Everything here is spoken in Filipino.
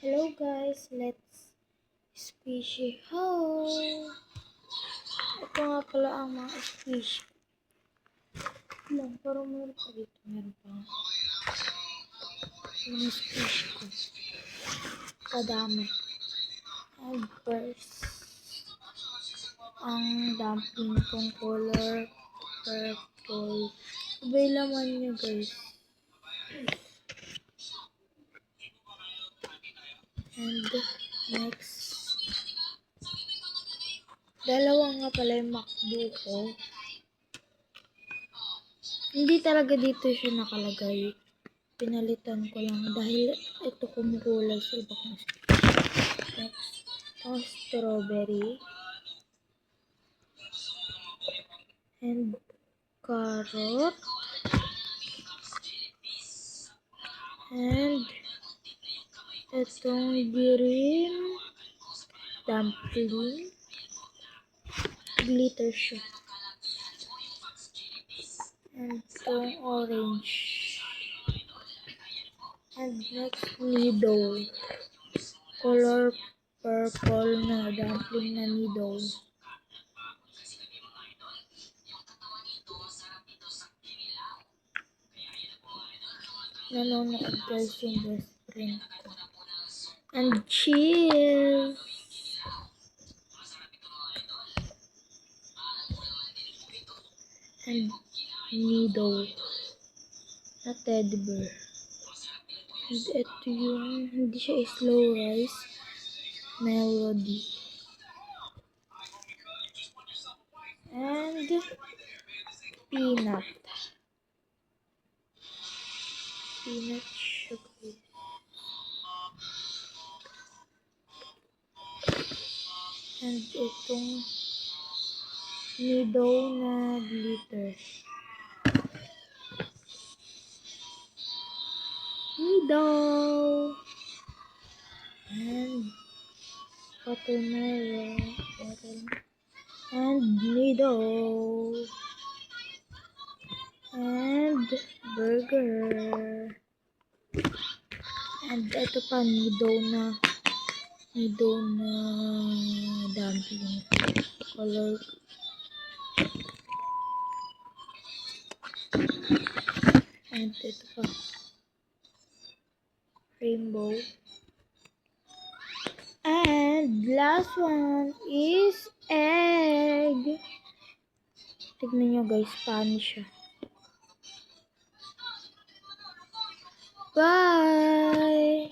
Hello guys, let's squishy haul. Ito nga pala ang mga squishy. Lang, parang meron pa dito. Meron pa. Mga squishy ko. Kadami. And first, ang dumpling kong color purple. Iba'y laman niya guys. And next, dalawa nga pala yung McDo ko. Hindi talaga dito siya nakalagay. Pinalitan ko lang dahil ito kumukulay sa iba kong next, ang strawberry and carrot and itong green dumpling, glitter siya, and itong orange, and next nido, color purple na dumpling na nido. Nanonood guys yung best friend ko. And cheese. And nido. Na teddy bear. And ito yung, hindi siya slow rice. Melody. And peanut. Peanut sugar. And itong nido na glitter. Nido. And watermelon. And nido. And burger. And ito pa, nido na dumpling. Color. And ito pa, rainbow. And last one is egg. Tignan nyo guys, paano siya. Bye!